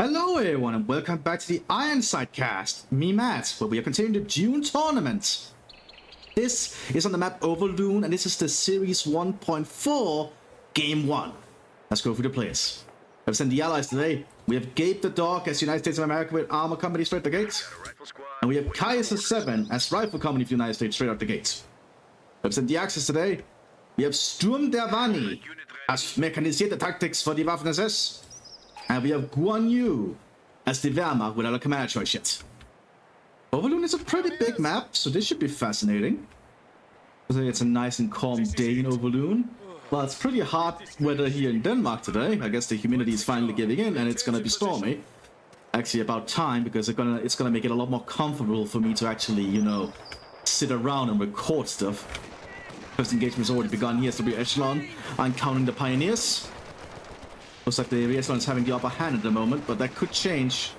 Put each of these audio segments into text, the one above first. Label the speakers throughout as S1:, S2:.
S1: Hello everyone and welcome back to the Ironside cast, me Matt, where we are continuing the June tournament. This is on the map Overloon and this is the Series 1.4 Game 1. Let's go through the players. I've sent the allies today. We have Gabe the Dog as United States of America with Armor Company straight out the gates. And we have Kaiser 7 as Rifle Company of the United States straight out the gates. I've sent the Axis today. We have Sturm der Wanni as Mechanisierte Tactics for the Waffen-SS. And we have Guan Yu as the Wehrmacht without a command choice yet. Overloon is a pretty big map, so this should be fascinating. It's a nice and calm day in Overloon. Well, it's pretty hot weather here in Denmark today. I guess the humidity is finally giving in and it's gonna be stormy. Actually about time, because it's gonna make it a lot more comfortable for me to actually, you know, sit around and record stuff. First engagement's already begun. Here's the rear echelon. I'm counting the pioneers. Looks like the Realism is having the upper hand at the moment, but that could change.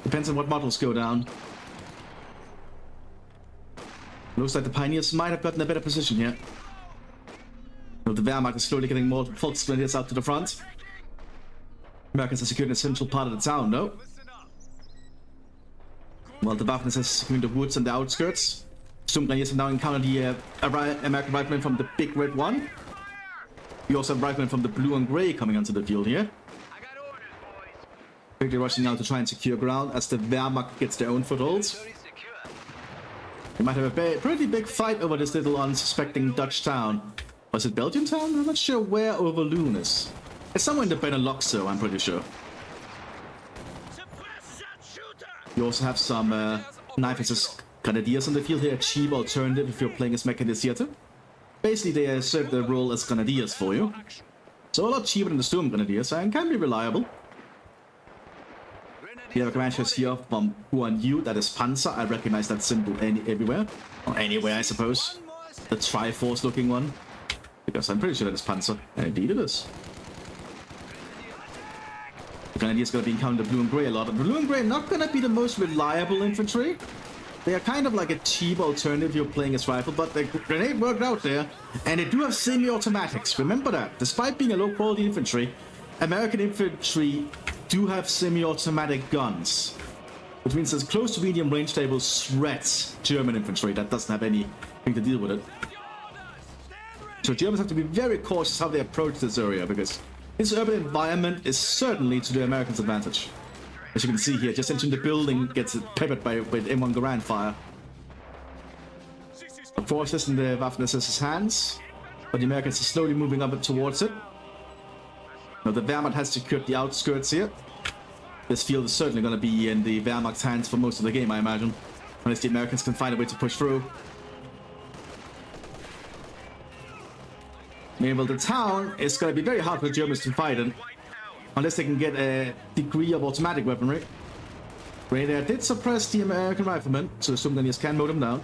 S1: Depends on what models go down. Looks like the Pioneers might have gotten a better position here. Well, the Wehrmacht is slowly getting more Volksgrenadiers out to the front. Americans are securing a central part of the town, though. While the Waffen is securing the woods and the outskirts. Sturmgrenadiers have now encountered the American riflemen from the big red one. We also have riflemen from the blue and gray coming onto the field here. Quickly rushing out to try and secure ground as the Wehrmacht gets their own footholds. We might have a pretty big fight over this little unsuspecting Dutch town. Was it Belgian town? I'm not sure where Overloon is. It's somewhere in the Benelux, though, I'm pretty sure. You also have some Mthis Grenadiers on the field here, a cheap alternative if you're playing as Mechanisierte. Basically, they serve the role as Grenadiers for you. So a lot cheaper than the Sturm Grenadiers and can be reliable. We have a command choice here from Guan Yu, that is Panzer. I recognize that symbol everywhere. Or anywhere, I suppose. The Triforce looking one. Because I'm pretty sure that is Panzer. And indeed it is. The Grenadiers going to be encountering the blue and gray a lot. The blue and gray not going to be the most reliable infantry. They are kind of like a cheap alternative if you're playing as rifle, but the grenade worked out there. And they do have semi-automatics. Remember that. Despite being a low-quality infantry, American infantry do have semi-automatic guns. Which means that close to medium range they will shred German infantry that doesn't have anything to deal with it. So Germans have to be very cautious how they approach this area, because this urban environment is certainly to the Americans' advantage. As you can see here, just entering the building gets peppered with M1 Garand fire. The forces in the Waffen-SS's hands, but the Americans are slowly moving up towards it. Now the Wehrmacht has secured the outskirts here. This field is certainly going to be in the Wehrmacht's hands for most of the game, I imagine. Unless the Americans can find a way to push through. Meanwhile, the town is going to be very hard for the Germans to fight in. Unless they can get a degree of automatic weaponry. Radar did suppress the American riflemen, so the Sturmgrenadiers can mow them down.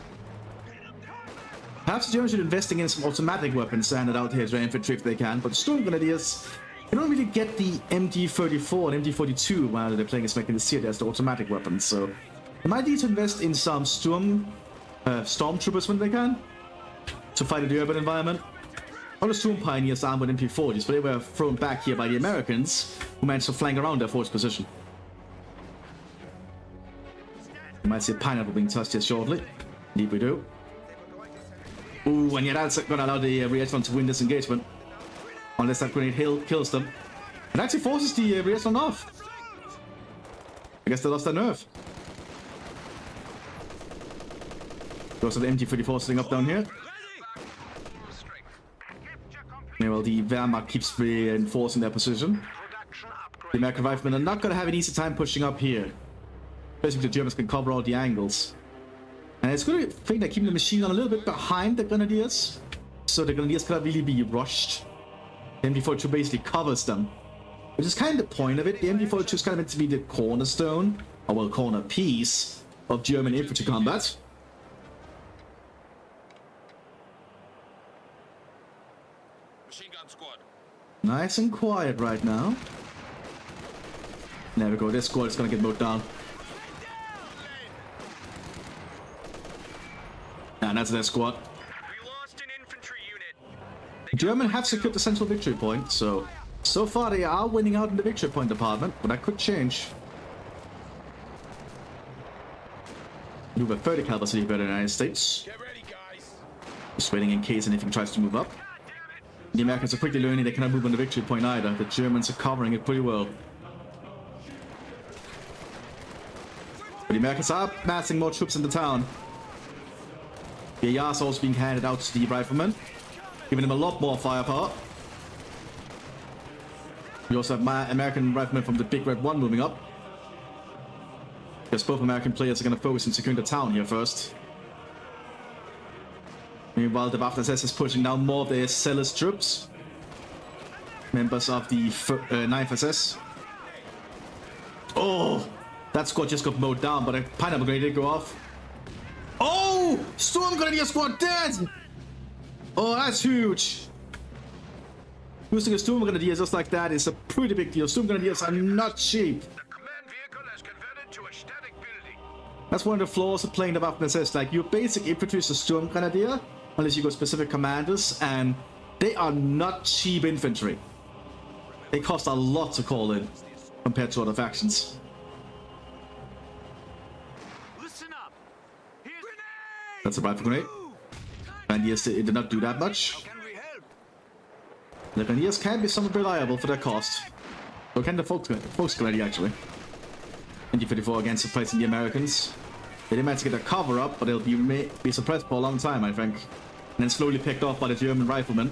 S1: Perhaps the Germans should be investing in some automatic weapons handed out here to their infantry if they can, but the Sturmgrenadiers, you don't really get the MD34 and MD42 while they're playing as Mechanisierte as the automatic weapons, so they might need to invest in some stormtroopers when they can to fight in the urban environment. All the Sturm Pioneers armed with MP40s, but they were thrown back here by the Americans, who managed to flank around their force position. You might see a pineapple being tossed here shortly. Indeed we do. Ooh, and yeah, that's going to allow the Realism to win this engagement. Unless that grenade hill kills them. It actually forces the Realism off. I guess they lost their nerve. We also have the MT34 sitting up down here. Well, the Wehrmacht keeps reinforcing their position. The American riflemen are not going to have an easy time pushing up here. Basically, the Germans can cover all the angles. And it's going to be a thing that keeping the machine gun a little bit behind the Grenadiers. So the Grenadiers cannot really be rushed. The MD42 basically covers them. Which is kind of the point of it. The MD42 is kind of meant to be the cornerstone, or well, corner piece of German infantry combat. Nice and quiet right now. There we go, this squad is gonna get mowed down. And that's their squad. The German have secured the central victory point, so So far, they are winning out in the victory point department, but that could change. Move a 30 caliber city better in the United States.
S2: Get ready, guys.
S1: Just waiting in case anything tries to move up. The Americans are quickly learning they cannot move on the victory point either. The Germans are covering it pretty well. But the Americans are massing more troops in the town. The ARs also being handed out to the riflemen, giving them a lot more firepower. We also have my American riflemen from the Big Red 1 moving up. Because both American players are going to focus on securing the town here first. Meanwhile, the Waffen-SS is pushing down more of the SLS troops. Members of the 9th SS. Oh! That squad just got mowed down, but a pineapple grenade did go off. Oh! Storm Grenadier squad dead! Oh, that's huge! Losing a Storm Grenadier just like that is a pretty big deal. Storm Grenadiers are not cheap.
S2: The command vehicle has converted to a static building.
S1: That's one of the flaws of playing the Waffen-SS. Like, your basic infantry is a Storm Grenadier, unless you go specific commanders, and they are not cheap infantry. They cost a lot to call in, compared to other factions.
S2: Listen up. Here's grenade.
S1: That's a rifle grenade. And yes, it did not do that much.
S2: Can we help?
S1: The Grenadiers can be somewhat reliable for their cost. So can the Folks Grenadier, actually. And D-54 again suppressing the Americans. They didn't manage to get their cover up, but they'll be suppressed for a long time, I think. And then slowly picked off by the German riflemen.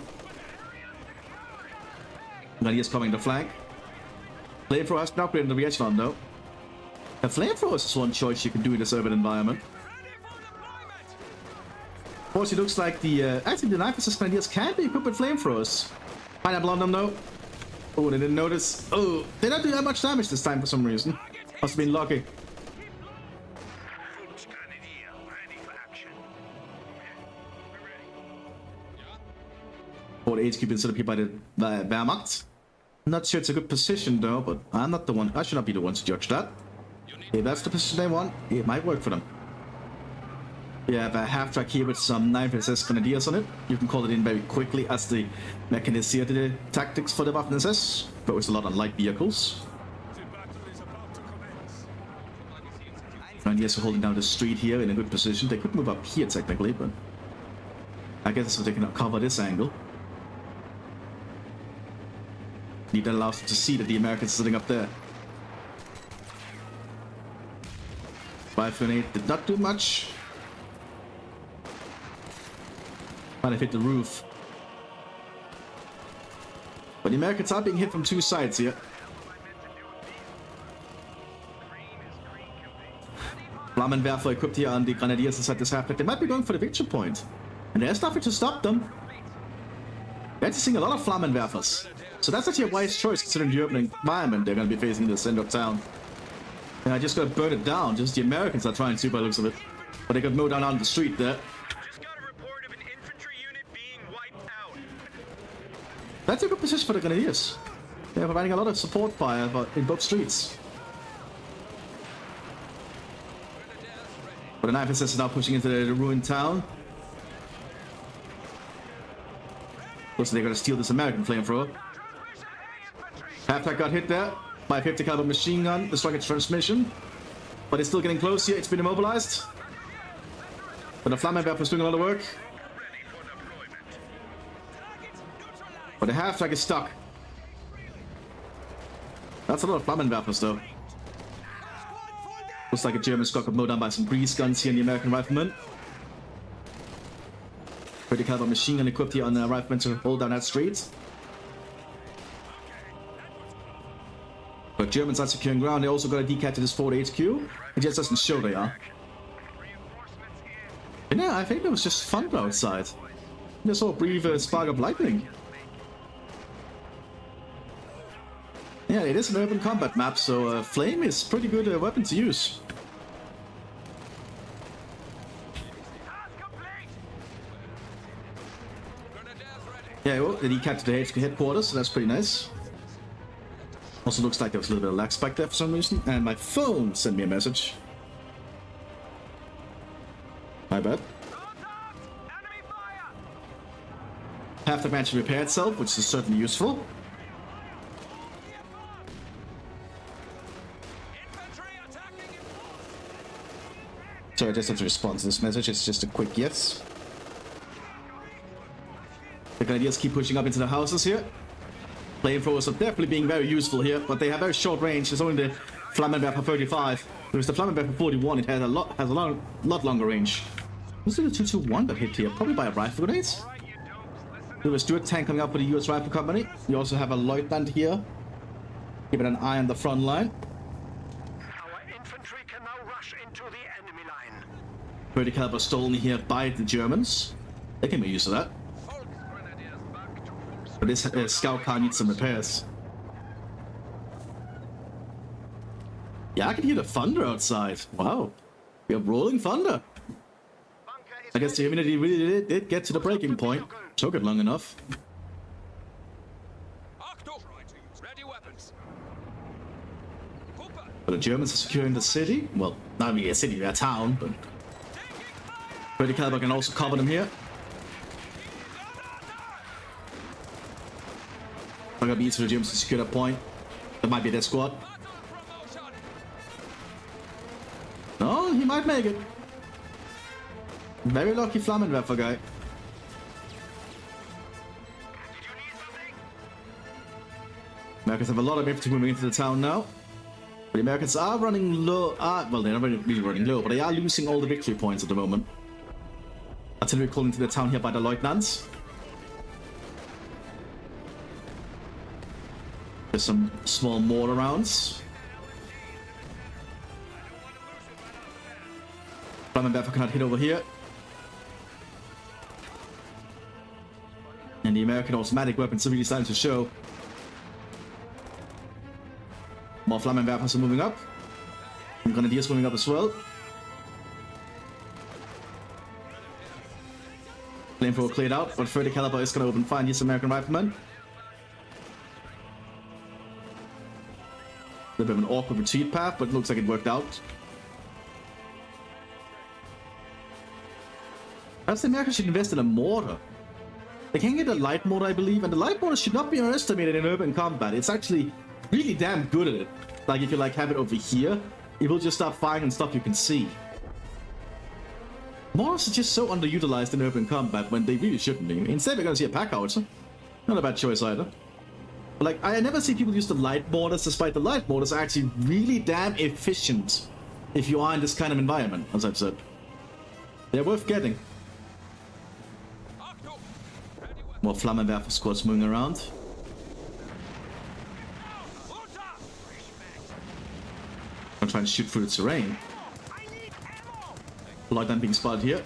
S1: Grenadiers coming to flank. Flamethrower has been upgraded in the re-echelon, though. A flamethrower is one choice you can do in this urban environment. Of course, it looks like the actually the 9th SS Grenadiers can be equipped with flamethrowers. Pineapple on them, though. Oh, they didn't notice. Oh, they don't do that much damage this time for some reason. Must have been lucky. Or the HQ been set up here by the Wehrmacht. Not sure it's a good position though, but I'm not the one. I should not be the one to judge that. If that's the position they want, it might work for them. We have a half track here with some 9th SS Grenadiers on it. You can call it in very quickly as the mechanized tactics for the Waffen-SS. Focus a lot on light vehicles. Grenadiers are holding down the street here in a good position. They could move up here technically, but I guess so they can cover this angle. That allows them to see that the Americans are sitting up there. Rifle grenade did not do much. Might have hit the roof. But the Americans are being hit from two sides here. Flammenwerfer equipped here on the Grenadiers inside this half-track. They might be going for the victory point. And there's nothing to stop them. They're actually seeing a lot of Flammenwerfers. So that's actually a wise choice considering the urban environment they're going to be facing in the center of town. And I just got to burn it down. Just the Americans are trying to by the looks of it. But they got mowed down on the street there.
S2: Just got a report of an infantry unit being wiped out.
S1: That's a good position for the Grenadiers. They're providing a lot of support fire in both streets. But the 9th SS is now pushing into the ruined town. Looks like they're going to steal this American flamethrower. Half-track got hit there by a 50 caliber machine gun, destroying its transmission. But it's still getting close here. It's been immobilized. But the Flammenwerfer is doing a lot of work. But the half-track is stuck. That's a lot of Flammenwerfers, though. Looks like a German squad got mowed down by some breeze guns here in the American riflemen. 30 caliber machine gun equipped here on the riflemen to hold down that street. But Germans are securing ground. They also got a decat to this Fort HQ. It just doesn't show they are. And yeah, I think it was just fun outside. Just saw a brief spark of lightning. Yeah, it is an urban combat map, so flame is pretty good weapon to use. Yeah, well, they decapped the HQ headquarters, so that's pretty nice. Also looks like there was a little bit of lag spike there for some reason, and my phone sent me a message. My bad. Half the match repair itself, which is certainly useful. So I just have to respond to this message. It's just a quick yes. The Grenadiers keep pushing up into the houses here. Flamethrowers are definitely being very useful here, but they have very short range. It's only the Flammenwerfer 35. Whereas the Flammenwerfer 41, it has a lot longer range. Who's the 221 that hit here? Probably by a rifle grenade. There was a Stuart tank coming up for the US Rifle Company. You also have a lieutenant here, keeping an eye on the front line.
S2: Our infantry can now rush into the enemy line.
S1: 30 caliber stolen here by the Germans. They can make use of that. But this scout car needs some repairs. Yeah, I can hear the thunder outside. Wow. We have rolling thunder. I guess the immunity really did get to the breaking point. Took it long enough. But the Germans are securing the city. Well, not really a city, a town, but 30 caliber can also cover them here. I'm gonna be easy for the Germans to secure that point. That might be their squad. No, he might make it. Very lucky Flammenwerfer guy. Americans have a lot of infantry moving into the town now. But the Americans are running low. Well, they're not really running low, but they are losing all the victory points at the moment. Artillery called into the town here by the lieutenants. There's some small mortar rounds. Flammenwerfer cannot hit over here. And the American automatic weapons are really starting to show. More Flammenwerfers are moving up. And Grenadiers moving up as well. Flamethrower cleared out, but 30 caliber is going to open fire on these American riflemen. A bit of an awkward retreat path, but it looks like it worked out. Perhaps the Americans should invest in a mortar. They can get a light mortar, I believe, and the light mortar should not be underestimated in urban combat. It's actually really damn good at it. Like, if you like have it over here, it will just start firing on stuff you can see. Mortars are just so underutilized in urban combat when they really shouldn't be. Instead, we're gonna see a pack howitzer. Not a bad choice either. But like, I never see people use the light mortars, despite the light mortars are actually really damn efficient if you are in this kind of environment, as I've said. They're worth getting. More Flammenwerfer squads moving around. I'm trying to shoot through the terrain. Lieutenant being spotted here.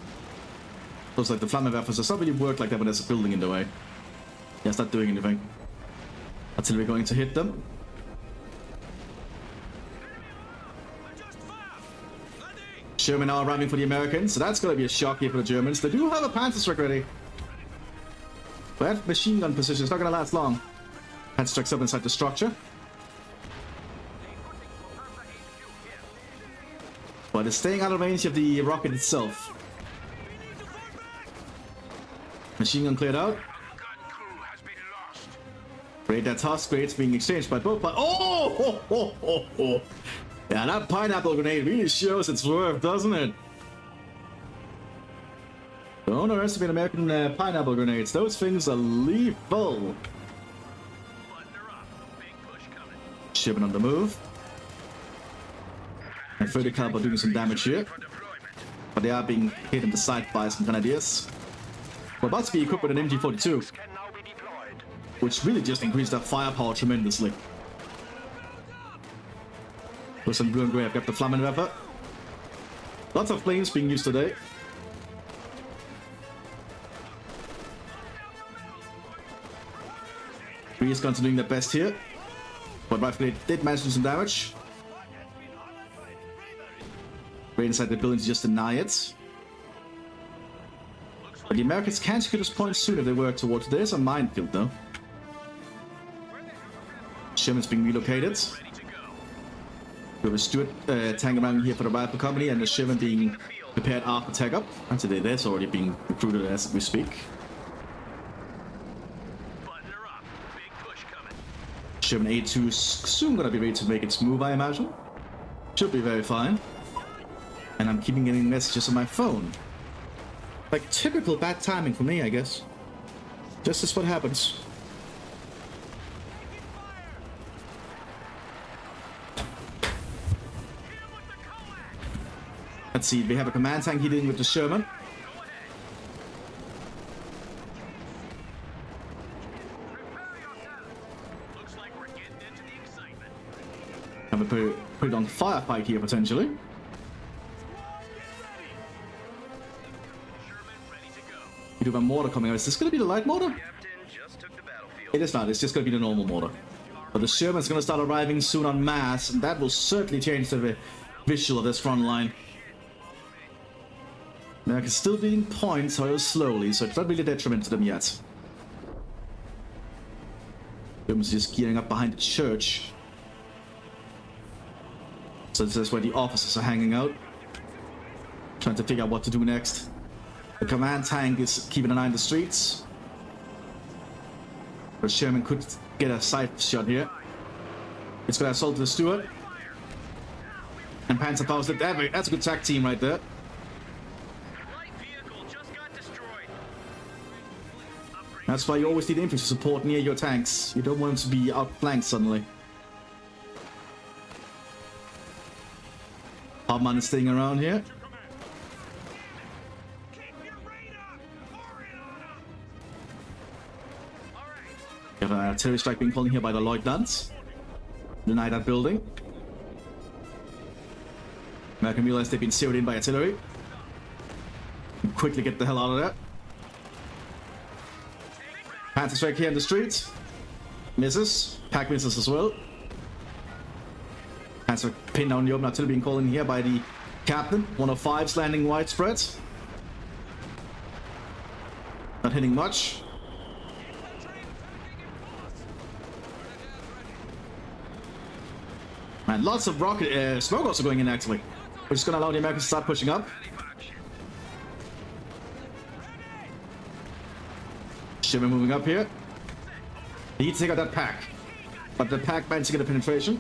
S1: Looks like the Flammenwerfers does not really work like that when there's a building in the way. Yeah, it's not doing anything. Artillery going to hit them. Sherman now arriving for the Americans, so that's going to be a shock here for the Germans. They do have a Panzerstruck ready. But that machine gun position is not going to last long. Panzerstruck's up inside the structure. But it's staying out of range of the rocket itself. Machine gun cleared out. Great, that task grades being exchanged by both. Oh! Yeah, that pineapple grenade really shows its worth, doesn't it? Don't underestimate American pineapple grenades. Those things are lethal. Shipment on the move. And 30 caliber doing some damage here. But they are being hit in the side by some Grenadiers. We're about to be equipped with an MG42. Which really just increased their firepower tremendously. With some blue and grey, I've got the Flammenwerfer. Lots of flames being used today. Reese guns are doing their best here. But rifle did manage to do some damage. Right inside the building to just deny it. But the Americans can secure this point soon if they work towards it. There's a minefield though. Sherman's being relocated. We have a Stuart tank around here for the Rifle Company, and the Sherman being prepared after tag up. Actually, that's already being recruited as we speak. Sherman A2 is soon gonna be ready to make its move, I imagine. Should be very fine. And I'm keeping getting messages on my phone. Like typical bad timing for me, I guess. Just is what happens. Let's see, we have a command tank heating with the Sherman. Have a put it on firefight here potentially. You do have a mortar coming out. Is this going to be the light mortar? It is not. It's just going to be the normal mortar. But the Sherman's going to start arriving soon en masse, and that will certainly change the visual of this front line. America's still beating points, however slowly, so it's not really a detriment to them yet. Germans just gearing up behind the church. So this is where the officers are hanging out. Trying to figure out what to do next. The command tank is keeping an eye on the streets. The Sherman could get a side shot here. It's gonna assault the Stuart. And Panzerfaust, that's a good tag team right there. That's why you always need infantry support near your tanks. You don't want them to be outflanked suddenly. Hauptmann is staying around here. We have an artillery strike being called here by the Lieutenants. Deny that building. American realize they've been zeroed in by artillery. Quickly get the hell out of there. Panther strike here in the streets. Misses. Pack misses as well. Panther pinned down the open artillery being called in here by the captain. 105's landing widespread. Not hitting much. Man, lots of rocket smoke also going in actually. Which is going to allow the Americans to start pushing up. Shimmer moving up here. They need to take out that pack. But the pack managed to get a penetration.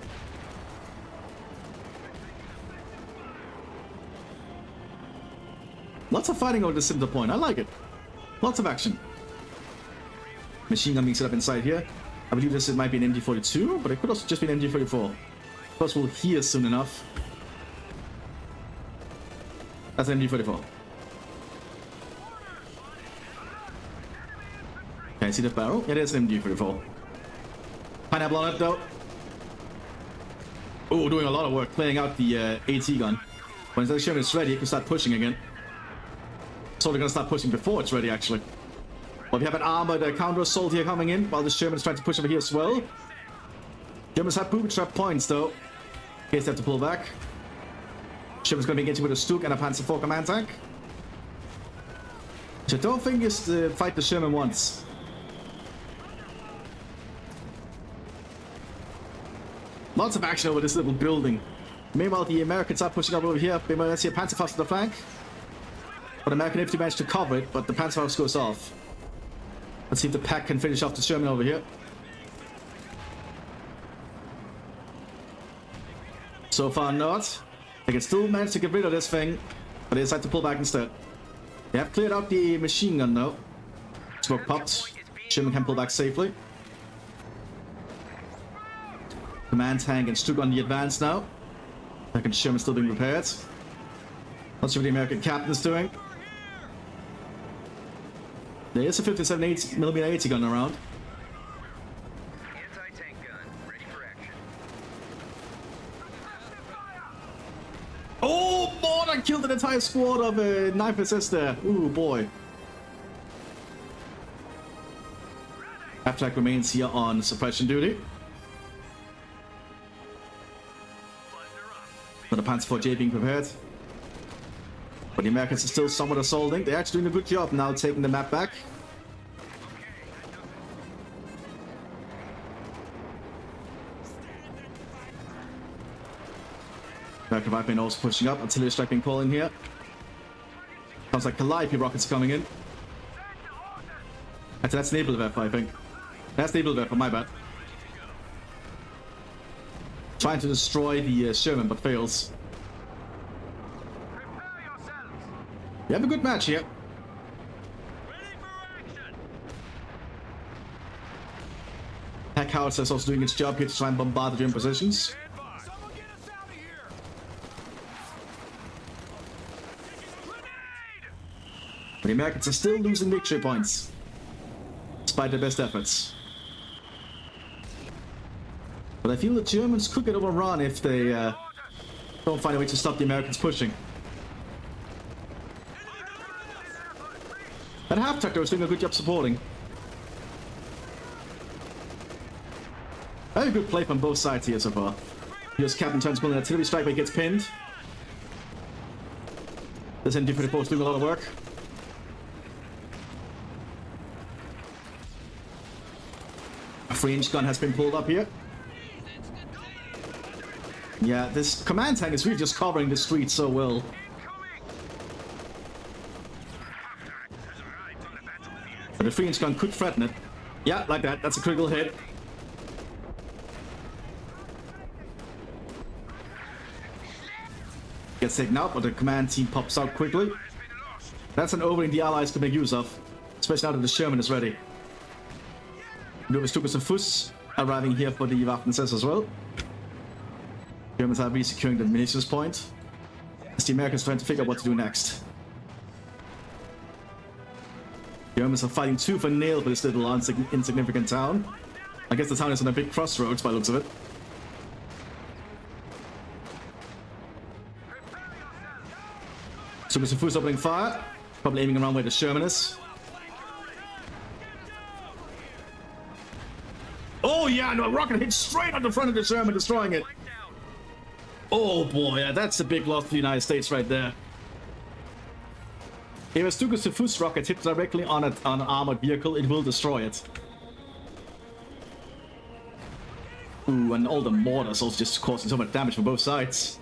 S1: Lots of fighting over the center point. I like it. Lots of action. Machine gun being set up inside here. I believe this might be an MG42, but it could also just be an MG44. Of course, we'll hear soon enough. That's an MG44. Okay, see the barrel? Yeah, there's an MG44. Pineapple on it, though. Oh, doing a lot of work clearing out the AT gun. When the Sherman is ready, it can start pushing again. So they're going to start pushing before it's ready, actually. But we have an armored counter-assault here coming in, while the Sherman is trying to push over here as well. Germans have booby trap points, though. In case they have to pull back. Sherman's going to be engaging with a Stuk and a Panzer IV command tank. Which I don't think is the fight the Sherman wants. Lots of action over this little building. Meanwhile, the Americans are pushing up over here. We might see a Panzerfaust on the flank. But American infantry managed to cover it, but the Panzerfaust goes off. Let's see if the pack can finish off the Sherman over here. So far not. They can still manage to get rid of this thing, but they decide to pull back instead. They have cleared out the machine gun though. Smoke popped. Sherman can pull back safely. Command tank and Stuk on the advance now. Second Sherman still being repaired. Not sure what the American captain is doing. There is a 57mm AT gun around.
S2: Anti-tank gun ready for action.
S1: Oh, mortar killed an entire squad of Mthis there. Ooh, boy. Aftrack remains here on suppression duty. But the Panzer IV being prepared. But the Americans are still somewhat assaulting. They're actually doing a good job now taking the map back. American Viper also pushing up. Artillery strike being called in here. Sounds like Calliope rockets coming in. Actually, that's Nebelwerfer, I think. That's Nebelwerfer, my bad. Trying to destroy the Sherman, but fails. We have a good match here. Pack House is also doing its job here to try and bombard the German positions. But the Americans are still losing victory points, despite their best efforts. But I feel the Germans could get overrun if they don't find a way to stop the Americans pushing. That half tractor was doing a good job supporting. Very good play from both sides here so far. Here's Captain turns pulling an artillery strike, but he gets pinned. This infantry force doing a lot of work. A French gun has been pulled up here. Yeah, this command tank is really just covering the street so well. But the French gun could threaten it. Yeah, like that. That's a critical hit. Gets taken out, but the command team pops out quickly. That's an opening the Allies could make use of, especially now that the Sherman is ready. Mthis and Fuss arriving here for the Waffen-SS as well. Germans are re-securing the Mthis point, as the Americans trying to figure out what to do next. Germans are fighting tooth and nail for this little insignificant town. I guess the town is on a big crossroads by the looks of it. Mthis and Fuss opening fire, probably aiming around where the Sherman is. Oh yeah, no, a rocket hit straight on the front of the Sherman, destroying it. Oh boy, yeah, that's a big loss for the United States right there. If a Mthis and Fuss rocket hits directly on an armored vehicle, it will destroy it. Ooh, and all the mortars also just causing so much damage from both sides.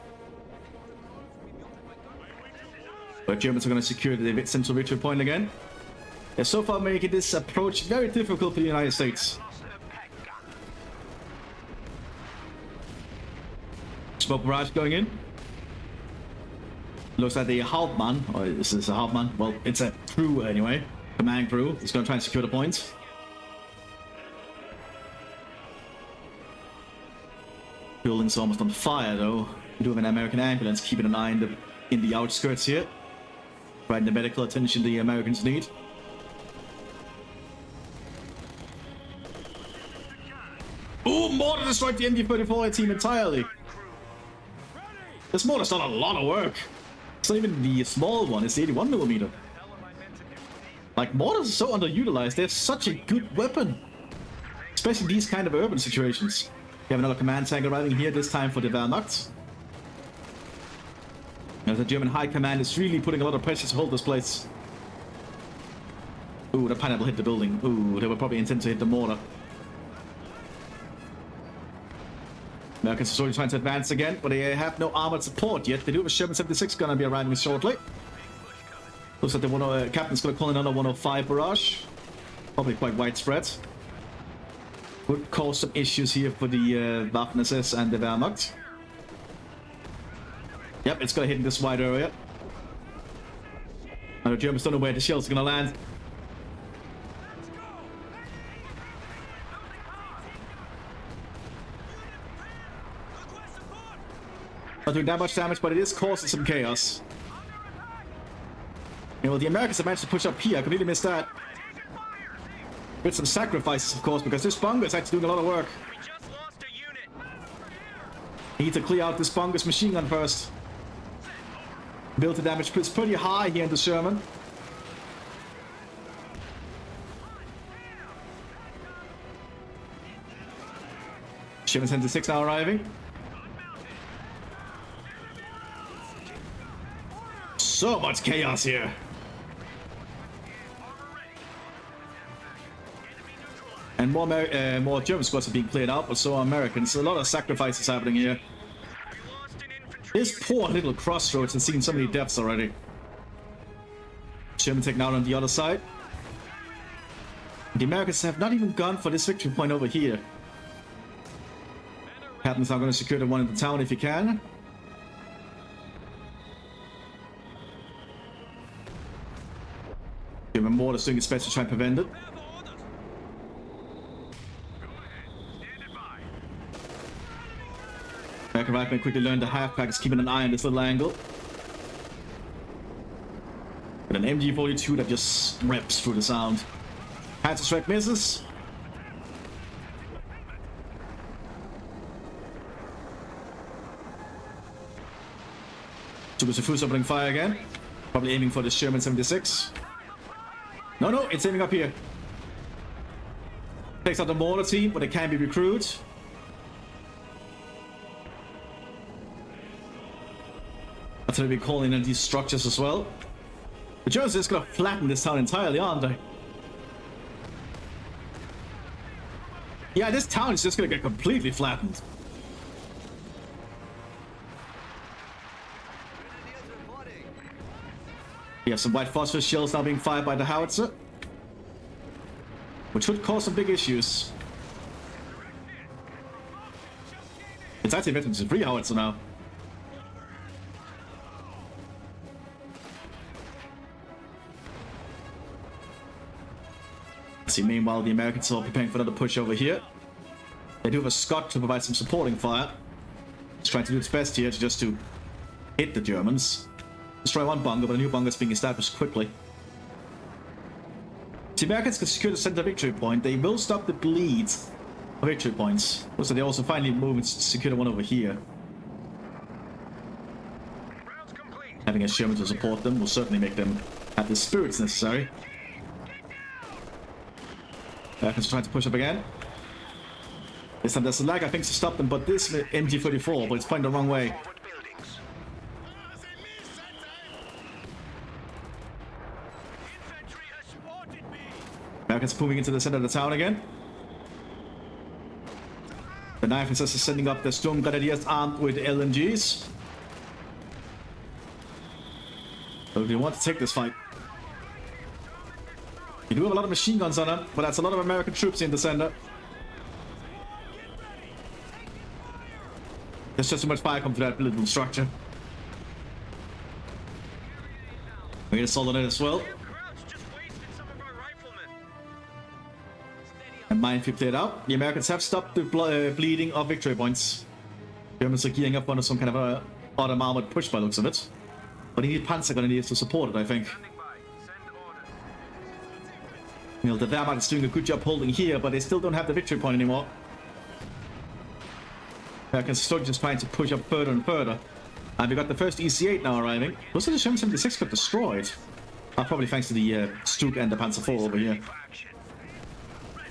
S1: But Germans are going to secure the central victory point again. They're so far making this approach very difficult for the United States. Smoke barrage going in. Looks like the Hauptmann, or is this a Hauptmann? Well, it's a crew anyway. Command crew. It's going to try and secure the points. Building's almost on fire though. We do have an American ambulance keeping an eye in the outskirts here. Providing the medical attention the Americans need. Ooh, mortar destroyed the MV-34 team entirely. This mortar's done a lot of work. It's not even the small one, it's the 81mm. Like, mortars are so underutilized, they're such a good weapon. Especially in these kind of urban situations. We have another command tank arriving here, this time for the Wehrmacht. Now the German high command is really putting a lot of pressure to hold this place. Ooh, the pineapple hit the building. Ooh, they were probably intended to hit the mortar. Americans are slowly trying to advance again, but they have no armored support yet. They do have a Sherman 76 gonna be arriving shortly. Looks like the captain's gonna call in another 105 barrage. Probably quite widespread. Would cause some issues here for the Waffen-SS and the Wehrmacht. Yep, it's gonna hit in this wide area. And the Germans don't know where the shells are gonna land. Not doing that much damage, but it is causing some chaos. You know, the Americans have managed to push up here. I completely missed that. With some sacrifices, of course, because this bunker is actually doing a lot of work. Need to clear out this bunker's machine gun first. Build the damage is pretty high here in the Sherman. Sherman 76 now arriving. So much chaos here. And more German squads are being cleared out, but so are Americans. A lot of sacrifices happening here. This poor little crossroads has seen so many deaths already. German taken out on the other side. The Americans have not even gone for this victory point over here. Captain's now going to secure the one in the town if he can. German mortars doing its best to try and prevent it. American riflemen quickly learned the halfback is keeping an eye on this little angle. With an MG42 that just rips through the sound. Panzer strike misses. Super Diffuse opening fire again. Probably aiming for the Sherman 76. No, it's aiming up here. Takes out the mortar team, but they can be recruited. That's going to be calling in these structures as well. The Germans are just going to flatten this town entirely, aren't they? Yeah, this town is just going to get completely flattened. We have some white phosphorus shells now being fired by the howitzer, which would cause some big issues. It's actually better than 3 howitzer now. See, meanwhile, the Americans are preparing for another push over here. They do have a Scot to provide some supporting fire. It's trying to do its best here just to hit the Germans. Destroy one bunker, but a new bunker is being established quickly. The Americans can secure the center victory point. They will stop the bleed of victory points. So they also finally move and secure the one over here. Having a Sherman to support them will certainly make them have the spirits necessary. Americans are trying to push up again. This time there's a lag, I think, to stop them, but this MG34, but it's pointing the wrong way. Americans moving into the center of the town again. The Knife Princess is sending up the Storm Grenadiers armed with LMGs. So they want to take this fight. You do have a lot of machine guns on them, but that's a lot of American troops in the center. There's just too much fire coming to that little structure. We're gonna solve it as well. And minefield cleared out. The Americans have stopped the bleeding of victory points. Germans are gearing up under some kind of a autumn armored push by looks of it. But they need Panzer Grenadiers to support it, I think. You know, the Wehrmacht is doing a good job holding here, but they still don't have the victory point anymore. Americans are still just trying to push up further and further. And we got the first EC-8 now arriving. Most of the Sherman 76 got destroyed. Probably thanks to the Stuk and the Panzer IV over here.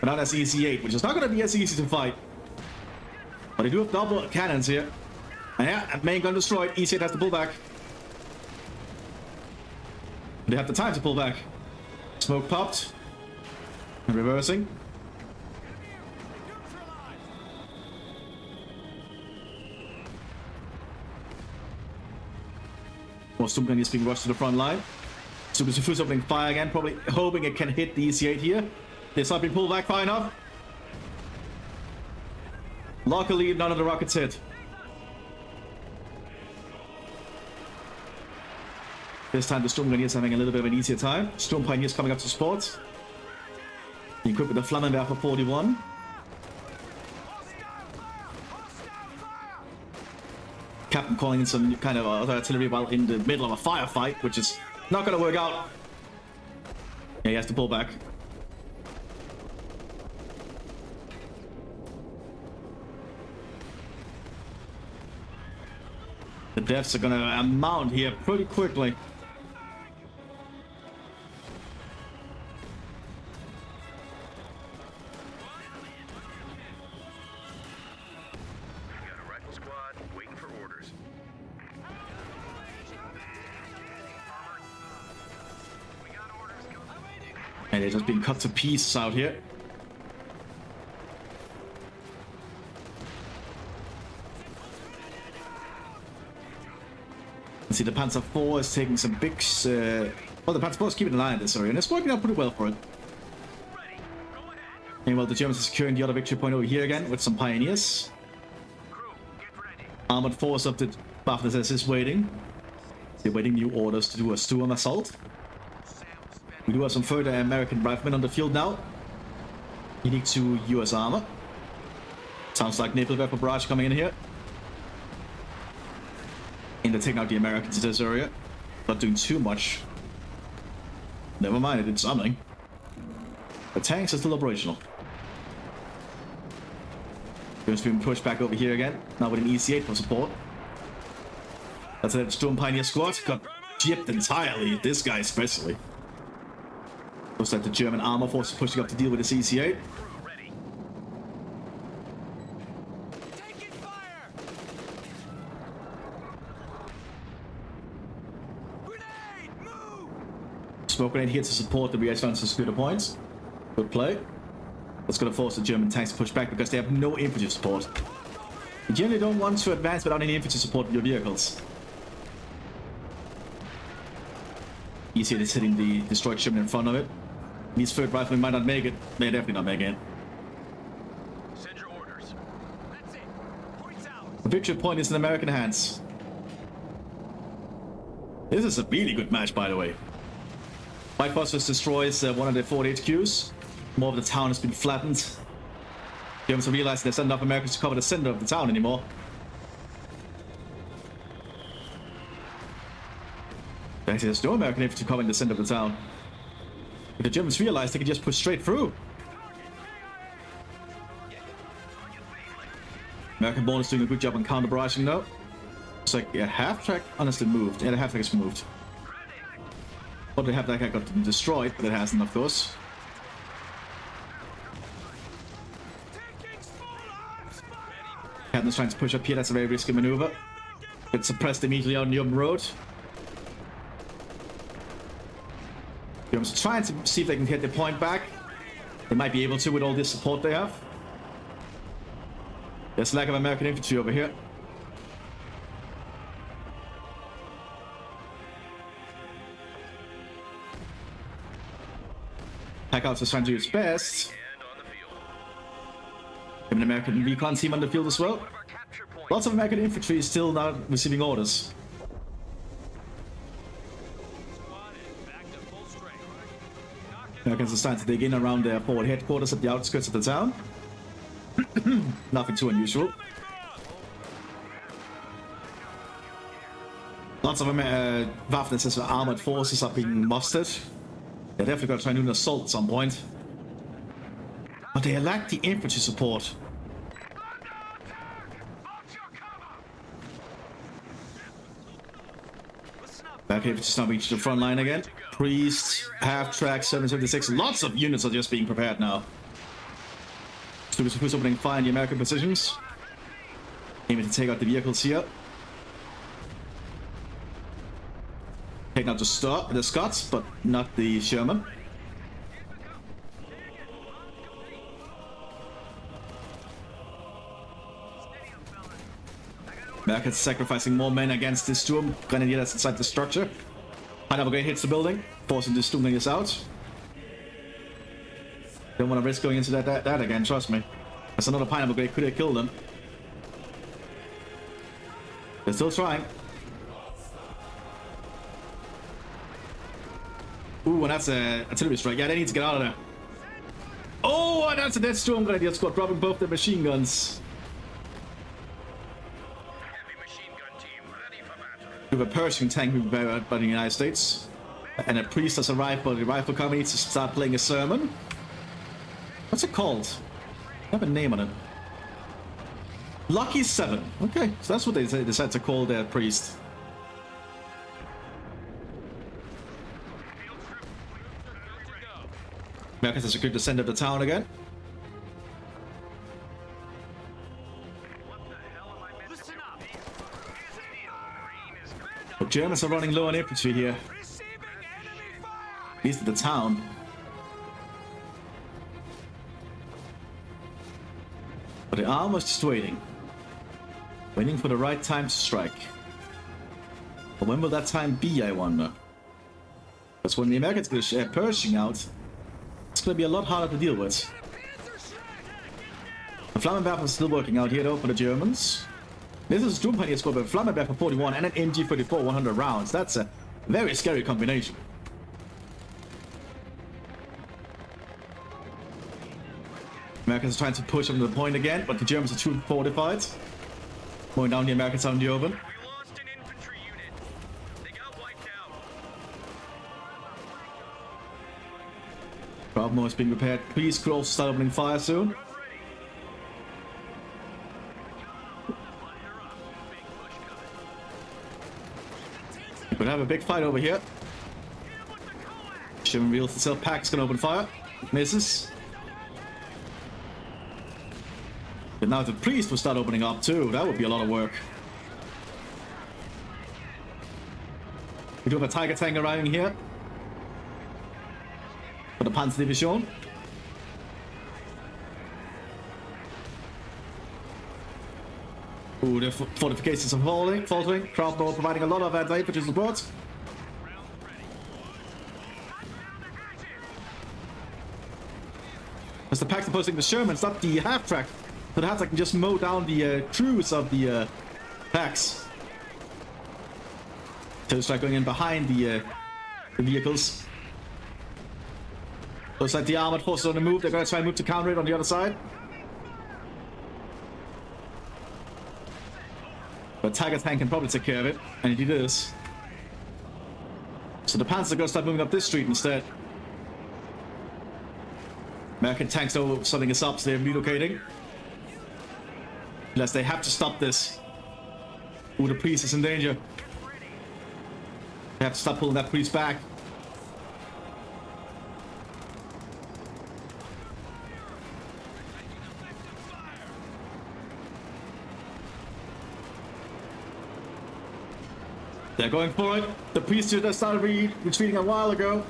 S1: But now that's EC-8, which is not going to be as easy to fight. But they do have double cannons here. And yeah, main gun destroyed. EC-8 has to pull back. They have the time to pull back. Smoke popped. And reversing. More Sturmgun is being rushed to the front line. Super Diffuse opening fire again, probably hoping it can hit the EC-8 here. It's not being pulled back far enough. Luckily, none of the rockets hit. This time the Storm Grenadiers having a little bit of an easier time. Storm Pioneers coming up to support. Equipped with the Flammenwerfer 41. Captain calling in some kind of other artillery while in the middle of a firefight, which is not going to work out. Yeah, he has to pull back. The deaths are going to amount here pretty quickly. And they're just being cut to pieces out here. You see the Panzer IV is taking some big... well, the Panzer IV is keeping an eye on this area, and it's working out pretty well for it. Meanwhile, the Germans are securing the other victory point over here again with some Pioneers. Armored force of the Mthis is waiting. They're waiting new orders to do a storm assault. We do have some further American riflemen on the field now. Unique to US armor. Sounds like naval weapon barrage coming in here. And they're taking out the Americans in this area. Not doing too much. Never mind, it did something. The tanks are still operational. Just being pushed back over here again. Now with an EC8 for support. That's a Storm Pioneer squad. Got gypped entirely. This guy especially. Looks like the German armor force is pushing up to deal with this EC8. Smoke grenade here to support the readvance to the points. Good play. That's going to force the German tanks to push back because they have no infantry support. You generally don't want to advance without any infantry support in your vehicles. You see it's hitting the destroyed shipment in front of it. These third riflemen might not make it. They're definitely not making it.
S2: Send your orders. That's it. Points out.
S1: The victory point is in American hands. This is a really good match, by the way. White Phosphorus destroys one of their forward HQs. More of the town has been flattened. Germans have realized there's not enough Americans to cover the center of the town anymore. Actually, there's no American infantry covering the center of the town. If the Germans realize they can just push straight through. American Born is doing a good job on counter barraging though. It's like a half track honestly moved. Yeah, the half track is moved. But the half track got destroyed, but it hasn't, of course. Captain's trying to push up here. That's a very risky maneuver. Get suppressed immediately on the open road. Germans are trying to see if they can get their point back. They might be able to with all this support they have. There's a lack of American infantry over here. Packhouse is trying to do its best. Have an American recon team on the field as well. Lots of American infantry is still not receiving orders. Americans are starting to dig in around their forward headquarters at the outskirts of the town. Nothing too unusual. Lots of Waffen's armored forces are being mustered. They're definitely going to try and do an assault at some point. But they lack the infantry support. Back here, just now reached the front line again. Priest, half track, 776. Lots of units are just being prepared now. Who's opening fire in the American positions? Aiming to take out the vehicles here. Taking out the Scots, but not the Sherman. Americans sacrificing more men against this Sturm Grenadier that's inside the structure. Pineapple Grenade hits the building, forcing the Sturm Grenadiers out. Don't want to risk going into that again, trust me. That's another Pineapple Grenade, could have killed them. They're still trying. Ooh, and that's a artillery strike. Yeah, they need to get out of there. Oh, and that's a dead Sturm Grenadier squad, dropping both their machine guns. We have a Pershing tank moved by the United States. And a priest has arrived by the rifle company to start playing a sermon. What's it called? I have a name on it. Lucky 7. Okay, so that's what they decided to call their priest. Americans have secured the center of the town again. The Germans are running low on infantry here. At least at the town. But the armor is just waiting. Waiting for the right time to strike. But when will that time be, I wonder? Because when the Americans get Pershing out, it's going to be a lot harder to deal with. The Flammenwerfer is still working out here though for the Germans. This is Sturm Pioneer squad with Flammenwerfer 41 and an MG34 100 rounds. That's a very scary combination. Americans are trying to push them to the point again, but the Germans are too fortified. Going down the Americans out in the open.
S2: We lost an infantry unit. They got wiped out.
S1: Bravo is being repaired. Please could also start opening fire soon. We could have a big fight over here. Sherman reveals itself. Pack's gonna open fire. Misses. But now the priest will start opening up too. That would be a lot of work. We do have a Tiger tank arriving here for the Panzer Division. Ooh, the fortifications are faltering. Crossbow providing a lot of anti-infantry support. As the Pack's opposing the Shermans, not the half-track. So the half-track can just mow down the crews of the Packs. So it's like going in behind the vehicles. Looks like the armored forces on the move. They're going to try and move to counter it on the other side. But Tiger tank can probably take care of it, and it is. So the Panzers are going to start moving up this street instead. American tanks though setting us up, so they're relocating. Unless they have to stop this. Ooh, the priest is in danger. They have to stop pulling that priest back. They're going for it. The priest that started retreating a while ago.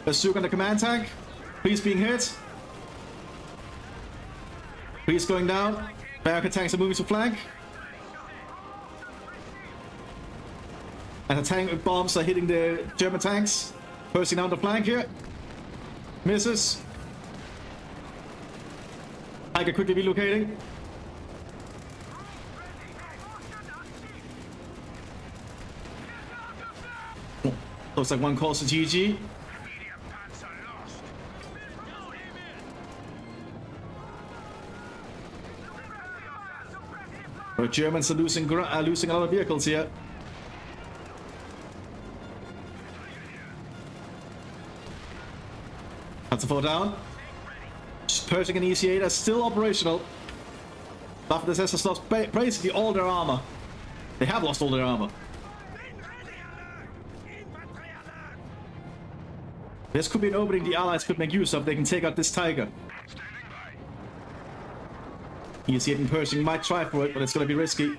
S1: Azuk on the command tank. Priest being hit. Priest going down. American tanks are moving to flank. And the tank bombs are hitting the German tanks. Bursting down the flank here. Misses. Tiger quickly relocating. Looks like one calls to GG. The Germans are losing a lot of vehicles here. That's a 4 down. Pershing and EC8 are still operational. After this has lost basically all their armor. They have lost all their armor. This could be an opening the Allies could make use of. They can take out this Tiger. EC8 and Pershing might try for it, but it's going to be risky.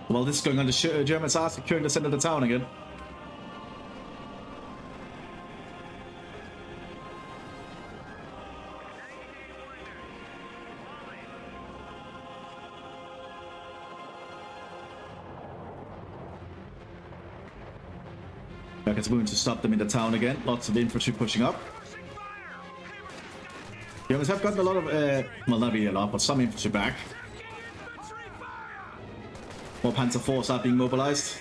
S1: Well, this is going on. The Germans are securing the center of the town again. It's moving to stop them in the town again. Lots of infantry pushing up. Germans have gotten a lot of, well, not really a lot, but some infantry back. More Panzer force are being mobilized.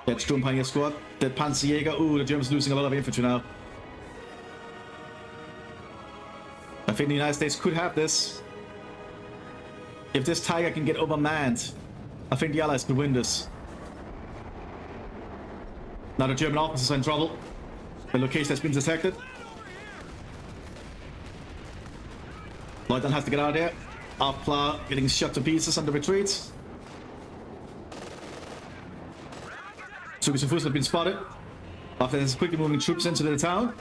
S1: Dead Sturmpioneer squad. Dead Panzerjäger. Ooh, the Germans losing a lot of infantry now. I think the United States could have this. If this Tiger can get overmanned, I think the Allies could win this. Now the German officers are in trouble. The location has been detected. Leutnant has to get out of there. After getting shot to pieces on the retreat. Sugas and Fuss have been spotted. After this, quickly moving troops into the town.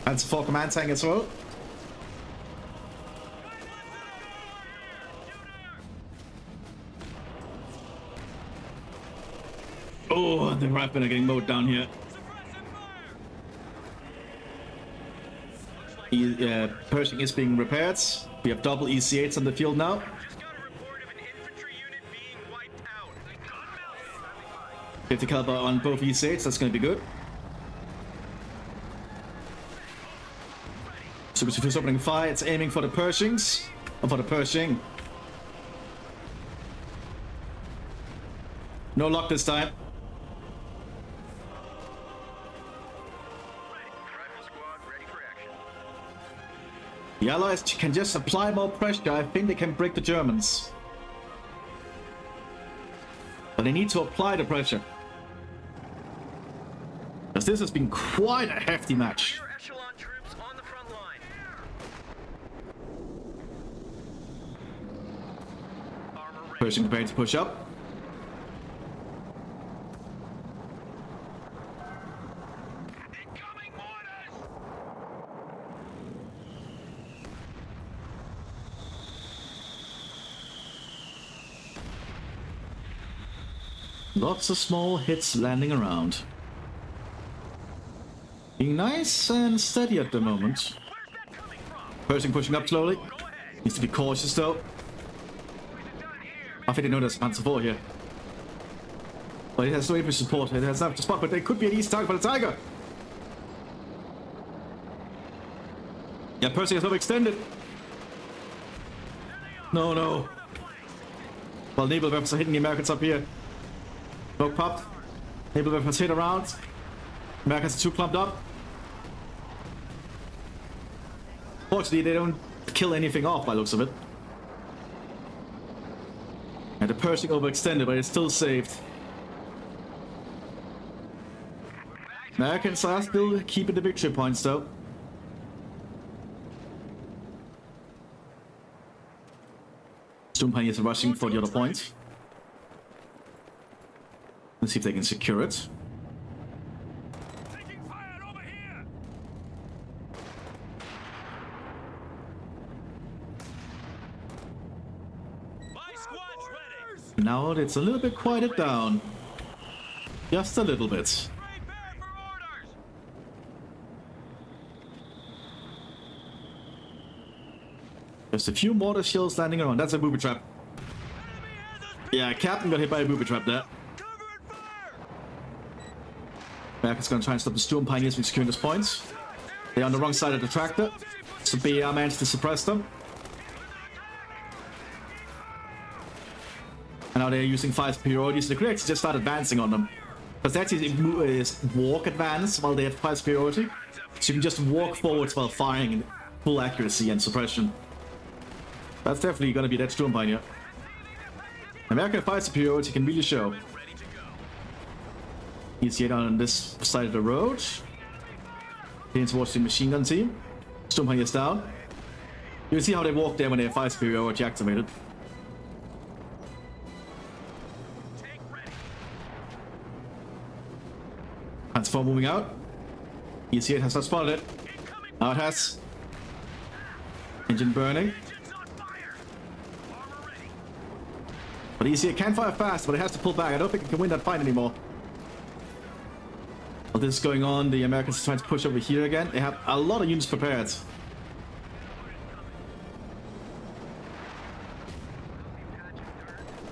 S1: And 4 command tank as well. Oh, the Rapid are getting mowed down here. Pershing is being repaired. We have double EC8s on the field now. 50 caliber on both EC8s, that's going to be good. So it's first opening fire, it's aiming for the Pershings. For the Pershing. No luck this time. The Allies can just apply more pressure. I think they can break the Germans. But they need to apply the pressure. Because this has been quite a hefty match.
S2: Echelon troops on the front line. Armor ready.
S1: Pershing preparing to push up.
S2: Incoming mortars.
S1: Lots of small hits landing around. Being nice and steady at the moment.
S2: Where's that coming from?
S1: Pershing pushing up slowly.
S2: Go ahead.
S1: Needs to be cautious though.
S2: Boys are done here.
S1: I think they know there's Panzer IV here. But it has no infantry support. It has enough to spot, but it could be an easy target for the Tiger. Yeah, Pershing has overextended. No, no. Well, naval weapons are hitting the Americans up here. Smoke popped. Naval weapons hit around. Americans are too clumped up. Fortunately, they don't kill anything off by the looks of it. And the Pershing overextended, but it's still saved. Americans are still keeping the victory points though. Storm Pioneers are rushing for the other point. Let's see if they can secure it.
S2: Taking fire over here. My squad's ready.
S1: Now it's a little bit quieted down. Just a little bit.
S2: Prepare for orders.
S1: Just a few mortar shells landing around. That's a booby trap.
S2: Enemy has us.
S1: Yeah, Captain got hit by a booby trap there.
S2: Cover and fire.
S1: America's gonna try and stop the Storm Pioneers from securing this point. They're on the wrong side of the tractor. So BR managed to suppress them. And now they're using fire superiority, so they could actually just start advancing on them. Because they actually is walk advance while they have fire superiority. So you can just walk forwards while firing in full accuracy and suppression. That's definitely gonna be that Storm Pioneer. American fire superiority can really show.
S2: Ready to go.
S1: He's here on this side of the road. Heading towards the machine gun team. Storm Pioneer's down. You can see how they walk there when they have fire superiority activated.
S2: Take ready.
S1: Panzer IV moving out. EC8 has not spotted it.
S2: Incoming.
S1: Now it has. Engine burning.
S2: Engines on fire. Armor ready.
S1: But EC8 can fire fast, but it has to pull back. I don't think it can win that fight anymore. While this is going on, the Americans are trying to push over here again. They have a lot of units prepared.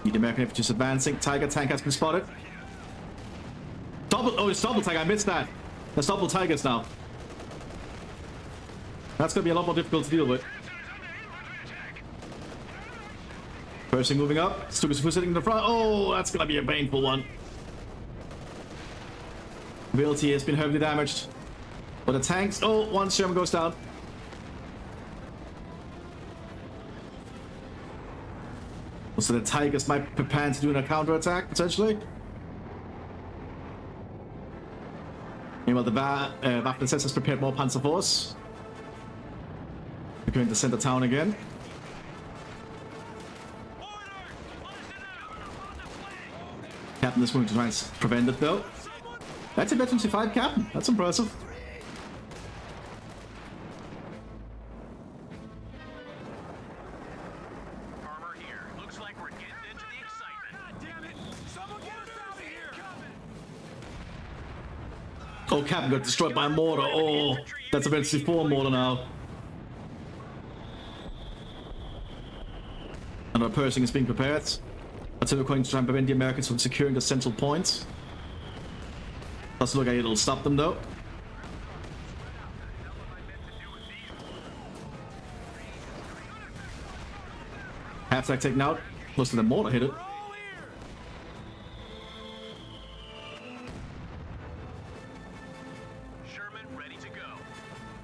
S1: The American infantry is advancing. Tiger tank has been spotted. Double, oh, it's double tiger. I missed that. There's double tigers now. That's going to be a lot more difficult to deal with. Pershing moving up. Stukas sitting in the front. Oh, that's going to be a painful one. Ability has been heavily damaged. But the tanks. Oh, one Sherman goes down. So the Tigers might prepare to do a counter-attack, potentially. Meanwhile, the Waffen has prepared more Panzer IVs. We're going to center town again. Captain is going to try and prevent it, though. That's a veteran 5 Captain. That's impressive.
S2: Armor here. Looks like we're getting into the excitement. God damn it! Someone get us out of here!
S1: Oh, Captain got destroyed by a mortar. Oh, that's a veteran 4 mortar now. Another Pershing is being prepared. Until we're going to try and prevent the Americans from securing the central point. Doesn't look like it'll stop them though. Half-stack taken out. Most of the mortar hit it.
S2: Sherman ready to go.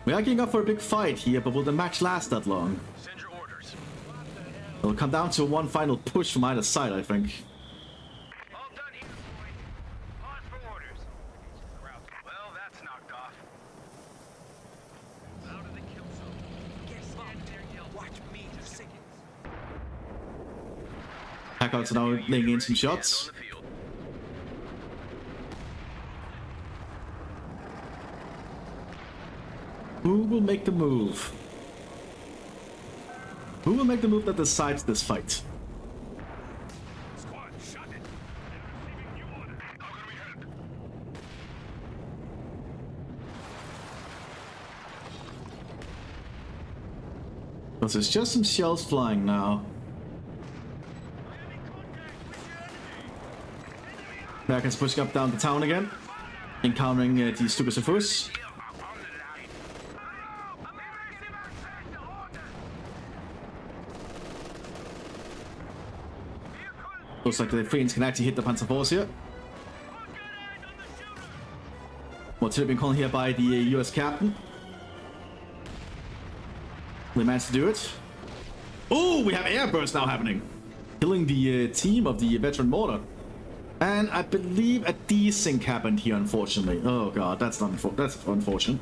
S1: We are gearing up for a big fight here, but will the match last that long?
S2: Send your orders.
S1: It'll come down to one final push from either side, I think.
S2: All done here, boys. Pause for orders. Well, that's knocked off. Out of the kill zone. Get stand there, yell. Watch me in seconds.
S1: Packouts are now laying in some shots.
S2: On the field.
S1: Who will make the move? Who will make the move that decides this fight?
S2: Squad, shot it. Receiving new order. How can we help?
S1: Because there's just some shells flying now. Americans pushing up down the town again, encountering the stupid Mthis. Looks like the Fiends can actually hit the Panzer Force here. Well, should have been called here by the US captain. They managed to do it. Oh, we have airbursts now happening, killing the team of the veteran mortar. And I believe a desync happened here, unfortunately. Oh god, that's unfortunate.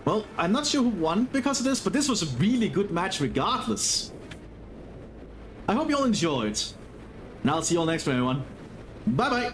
S1: Well, I'm not sure who won because of this, but this was a really good match regardless. I hope you all enjoyed. And I'll see you all next time, everyone. Bye-bye!